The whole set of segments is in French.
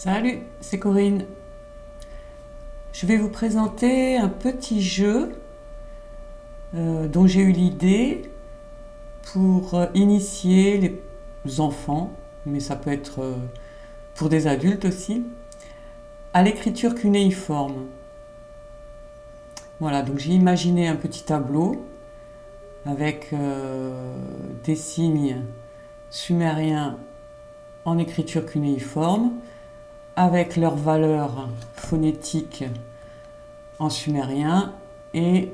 Salut, c'est Corinne. Je vais vous présenter un petit jeu dont j'ai eu l'idée pour initier les enfants, mais ça peut être pour des adultes aussi, à l'écriture cunéiforme. Voilà, donc j'ai imaginé un petit tableau avec des signes sumériens en écriture cunéiforme, avec leurs valeurs phonétiques en sumérien et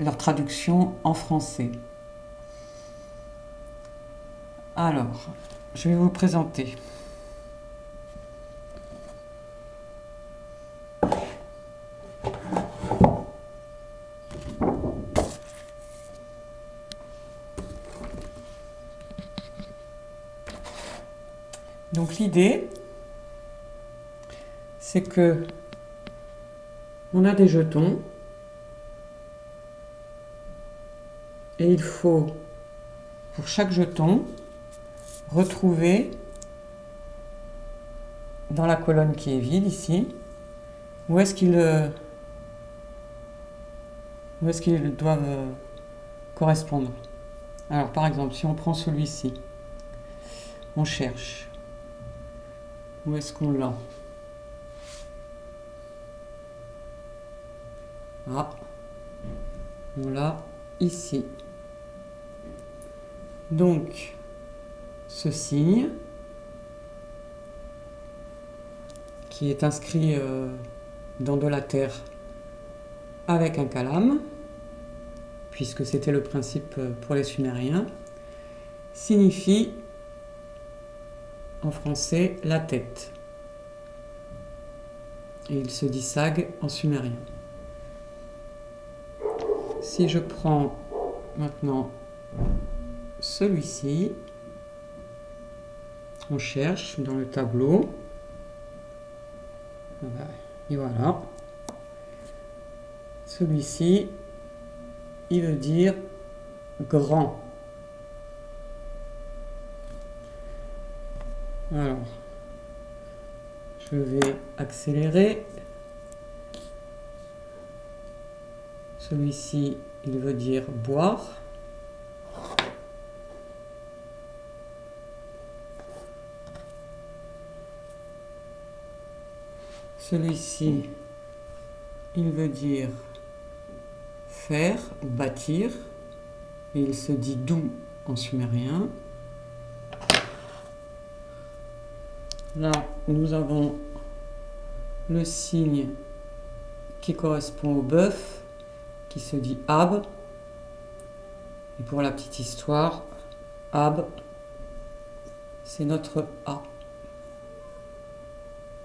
leur traduction en français. Alors, je vais vous le présenter. Donc l'idée, c'est que on a des jetons et il faut, pour chaque jeton, retrouver dans la colonne qui est vide ici, où est-ce qu'ils doivent correspondre. Alors par exemple, si on prend celui-ci, on cherche. Où est-ce qu'on l'a? Ah, on l'a ici. Donc, ce signe, qui est inscrit dans de la terre avec un calame, puisque c'était le principe pour les Sumériens, signifie en français la tête. Et il se dit sag en sumérien. Si je prends maintenant celui-ci, on cherche dans le tableau, et voilà. Celui-ci, il veut dire grand. Alors, je vais accélérer. Celui-ci, il veut dire boire. Celui-ci, il veut dire faire ou bâtir. Et il se dit dou en sumérien. Là, nous avons le signe qui correspond au bœuf, qui se dit ab. Et pour la petite histoire, ab, c'est notre A.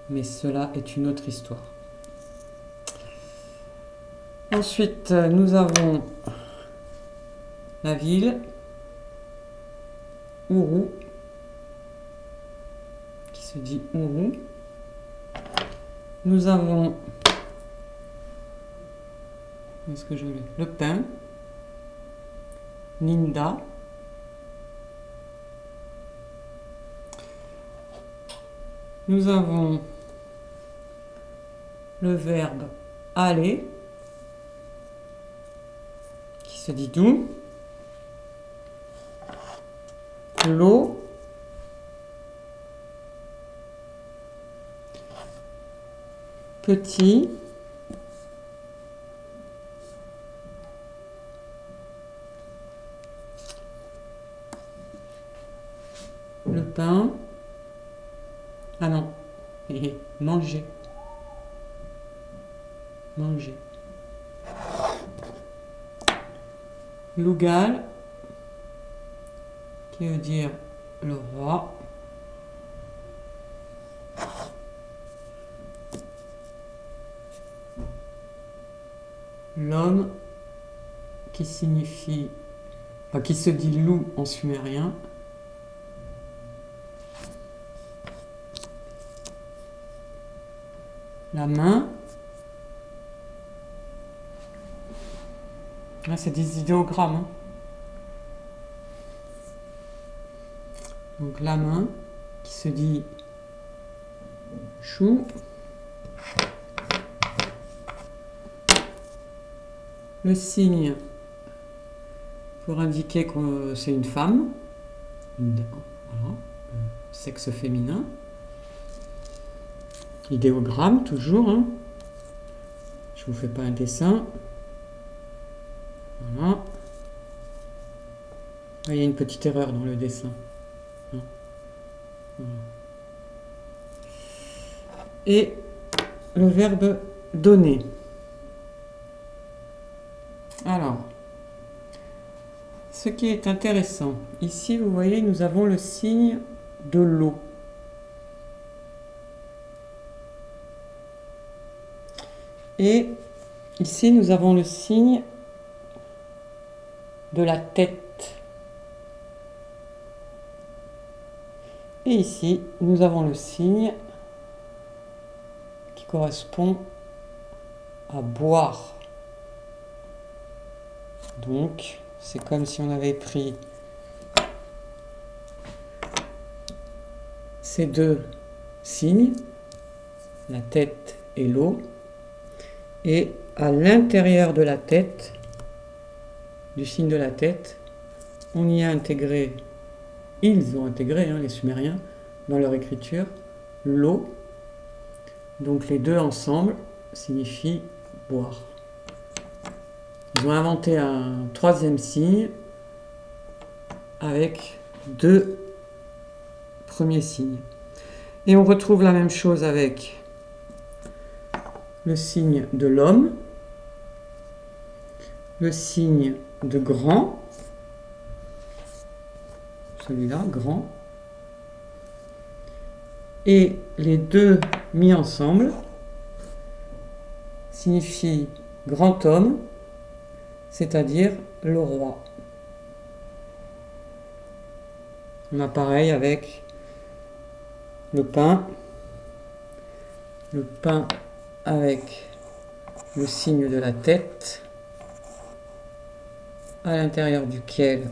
Mais cela est une autre histoire. Ensuite, nous avons la ville, Ourou, qui se dit Ourou. Nous avons, est-ce que je l'ai? Le pain, Ninda. Nous avons le verbe aller, qui se dit doux. L'eau. Petit. Le pain. Ah non. Manger. Manger. Lougal, qui veut dire le roi. L'homme, qui signifie, enfin, qui se dit loup en sumérien. La main. Là, c'est des idéogrammes. Hein. Donc la main, qui se dit chou. Le signe pour indiquer que c'est une femme, voilà, sexe féminin. Idéogramme toujours, hein. Je vous fais pas un dessin. Voilà. Ah, il y a une petite erreur dans le dessin. Voilà. Et le verbe donner. Alors, ce qui est intéressant, ici vous voyez, nous avons le signe de l'eau. Et ici nous avons le signe de la tête. Et ici nous avons le signe qui correspond à boire. Donc, c'est comme si on avait pris ces deux signes, la tête et l'eau, et à l'intérieur de la tête, du signe de la tête, on y a intégré, ils ont intégré, les Sumériens, dans leur écriture, l'eau. Donc les deux ensemble signifient boire. Ils ont inventé un troisième signe avec deux premiers signes. Et on retrouve la même chose avec le signe de l'homme, le signe de grand, celui-là, grand, et les deux mis ensemble signifient grand homme, c'est-à-dire le roi. On a pareil avec le pain avec le signe de la tête, à l'intérieur duquel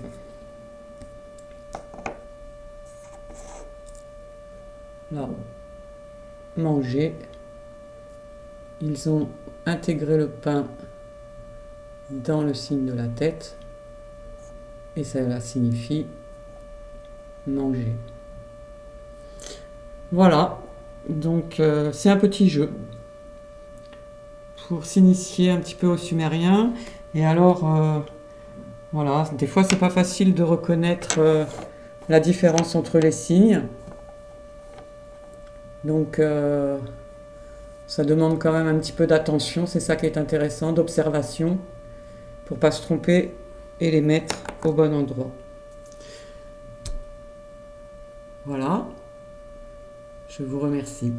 là, manger. Ils ont intégré le pain dans le signe de la tête et cela signifie manger. Voilà, donc c'est un petit jeu pour s'initier un petit peu aux Sumériens. Et alors, voilà, des fois c'est pas facile de reconnaître la différence entre les signes. Donc ça demande quand même un petit peu d'attention, c'est ça qui est intéressant, d'observation, pour pas se tromper et les mettre au bon endroit. Voilà, je vous remercie.